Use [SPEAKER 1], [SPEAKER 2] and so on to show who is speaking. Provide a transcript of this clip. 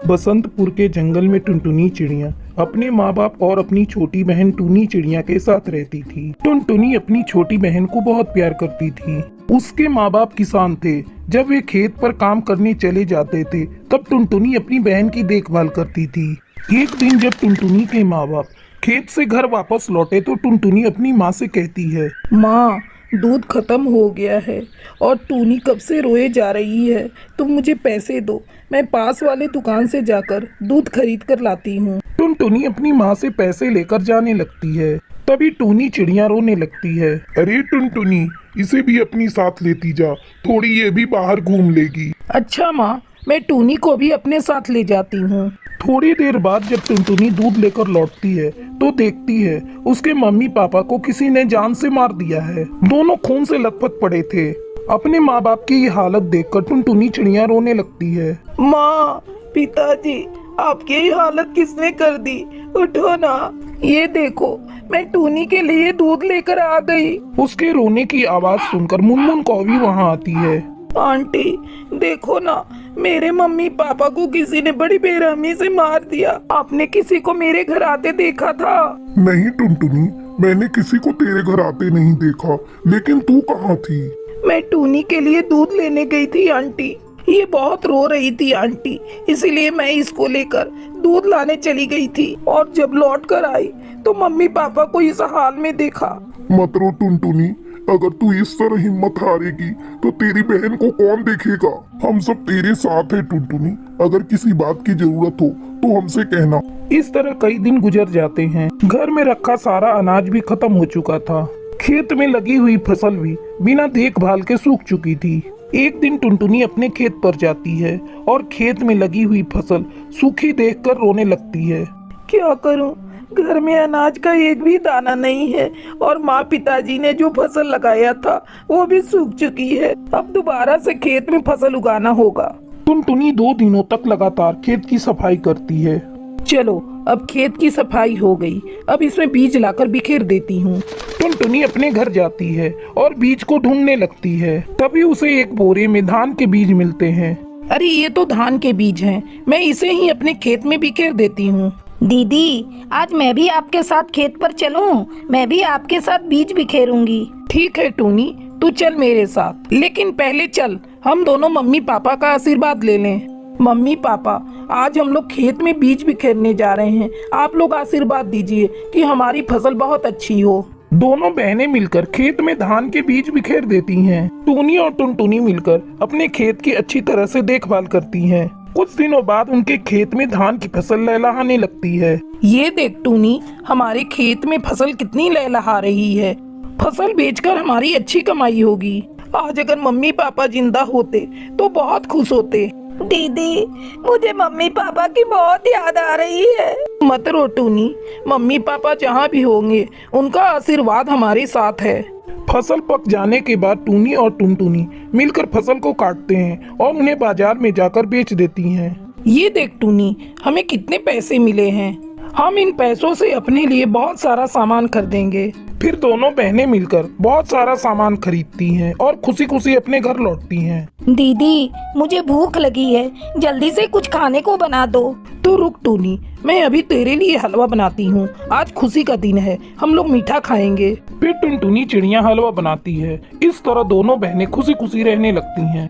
[SPEAKER 1] बसंतपुर के जंगल में टुनटुनी चिड़िया अपने माँ बाप और अपनी छोटी बहन टूनी चिड़िया के साथ रहती थी। टुनटुनी अपनी छोटी बहन को बहुत प्यार करती थी। उसके माँ बाप किसान थे। जब वे खेत पर काम करने चले जाते थे तब टुनटुनी अपनी बहन की देखभाल करती थी। एक दिन जब टुनटुनी के माँ बाप खेत से घर वापस लौटे तो टुनटुनी अपनी माँ से कहती है,
[SPEAKER 2] माँ, दूध खत्म हो गया है और टूनी कब से रोए जा रही है। तुम मुझे पैसे दो, मैं पास वाले दुकान से जाकर दूध खरीद कर लाती हूँ।
[SPEAKER 1] टुनटुनी अपनी माँ से पैसे लेकर जाने लगती है। तभी टूनी चिड़िया रोने लगती है।
[SPEAKER 3] अरे टुनटुनी, इसे भी अपनी साथ लेती जा, थोड़ी ये भी बाहर घूम लेगी।
[SPEAKER 2] अच्छा माँ, मैं टूनी को भी अपने साथ ले जाती हूँ।
[SPEAKER 1] थोड़ी देर बाद जब टुनटुनी दूध लेकर लौटती है तो देखती है उसके मम्मी पापा को किसी ने जान से मार दिया है। दोनों खून से लथपथ पड़े थे। अपने माँ बाप की ये हालत देखकर टुनटुनी चिड़िया रोने लगती है।
[SPEAKER 2] माँ, पिताजी, आपकी ये हालत किसने कर दी? उठो ना, ये देखो मैं टूनी के लिए दूध लेकर आ गई।
[SPEAKER 1] उसके रोने की आवाज सुनकर मुनमुन कौवी वहाँ आती है।
[SPEAKER 2] आंटी, देखो ना, मेरे मम्मी पापा को किसी ने बड़ी बेरहमी से मार दिया। आपने किसी को मेरे घर आते देखा था?
[SPEAKER 3] नहीं टुनटुनी, मैंने किसी को तेरे घर आते नहीं देखा, लेकिन तू कहाँ थी?
[SPEAKER 2] मैं टूनी के लिए दूध लेने गई थी आंटी। ये बहुत रो रही थी आंटी, इसीलिए मैं इसको लेकर दूध लाने चली गई थी और जब लौट कर आई तो मम्मी पापा को इस हाल में देखा।
[SPEAKER 3] मत रो टुनटुनी, अगर तू इस तरह हिम्मत हारेगी तो तेरी बहन को कौन देखेगा? हम सब तेरे साथ है टुनटुनी, अगर किसी बात की जरूरत हो तो हमसे कहना।
[SPEAKER 1] इस तरह कई दिन गुजर जाते हैं। घर में रखा सारा अनाज भी खत्म हो चुका था। खेत में लगी हुई फसल भी बिना देखभाल के सूख चुकी थी। एक दिन टुनटुनी अपने खेत पर जाती है और खेत में लगी हुई फसल सूखी देखकर रोने लगती है।
[SPEAKER 2] क्या करूं? घर में अनाज का एक भी दाना नहीं है और माँ पिताजी ने जो फसल लगाया था वो भी सूख चुकी है। अब दोबारा से खेत में फसल उगाना होगा।
[SPEAKER 1] टुनटुनी 2 दिनों तक लगातार खेत की सफाई करती है।
[SPEAKER 2] चलो, अब खेत की सफाई हो गई, अब इसमें बीज लाकर बिखेर देती हूँ।
[SPEAKER 1] टुनटुनी अपने घर जाती है और बीज को ढूंढने लगती है। तभी उसे एक बोरे में धान के बीज मिलते हैं।
[SPEAKER 2] अरे, ये तो धान के बीज हैं, मैं इसे ही अपने खेत में बिखेर देती हूँ।
[SPEAKER 4] दीदी, आज मैं भी आपके साथ खेत पर चलूं? मैं भी आपके साथ बीज बिखेरूंगी।
[SPEAKER 2] ठीक है टूनी, तू चल मेरे साथ, लेकिन पहले चल हम दोनों मम्मी पापा का आशीर्वाद ले लें। मम्मी पापा, आज हम लोग खेत में बीज बिखेरने जा रहे हैं। आप लोग आशीर्वाद दीजिए कि हमारी फसल बहुत अच्छी हो।
[SPEAKER 1] दोनों बहनें मिलकर खेत में धान के बीज बिखेर देती हैं। टूनी और टुनटुनी मिलकर अपने खेत की अच्छी तरह से देखभाल करती हैं। कुछ दिनों बाद उनके खेत में धान की फसल लहलहाने लगती है।
[SPEAKER 2] ये देख टूनी, हमारे खेत में फसल कितनी लहलहा रही है। फसल बेचकर हमारी अच्छी कमाई होगी। आज अगर मम्मी पापा जिंदा होते तो बहुत खुश होते।
[SPEAKER 4] दीदी, मुझे मम्मी पापा की बहुत याद आ रही है।
[SPEAKER 2] मत रो टूनी, मम्मी पापा जहाँ भी होंगे उनका आशीर्वाद हमारे साथ है।
[SPEAKER 1] फसल पक जाने के बाद टूनी और टुनटुनी मिलकर फसल को काटते हैं और उन्हें बाजार में जाकर बेच देती हैं।
[SPEAKER 2] ये देख टूनी, हमें कितने पैसे मिले हैं। हम इन पैसों से अपने लिए बहुत सारा सामान खरीदेंगे।
[SPEAKER 1] फिर दोनों बहनें मिलकर बहुत सारा सामान खरीदती हैं और खुशी खुशी अपने घर लौटती हैं।
[SPEAKER 4] दीदी, मुझे भूख लगी है, जल्दी से कुछ खाने को बना दो।
[SPEAKER 2] तो रुक टूनी, मैं अभी तेरे लिए हलवा बनाती हूँ। आज खुशी का दिन है, हम लोग मीठा खाएंगे।
[SPEAKER 1] फिर टुनटुनी चिड़िया हलवा बनाती है। इस तरह दोनों बहनें खुशी खुशी रहने लगती हैं।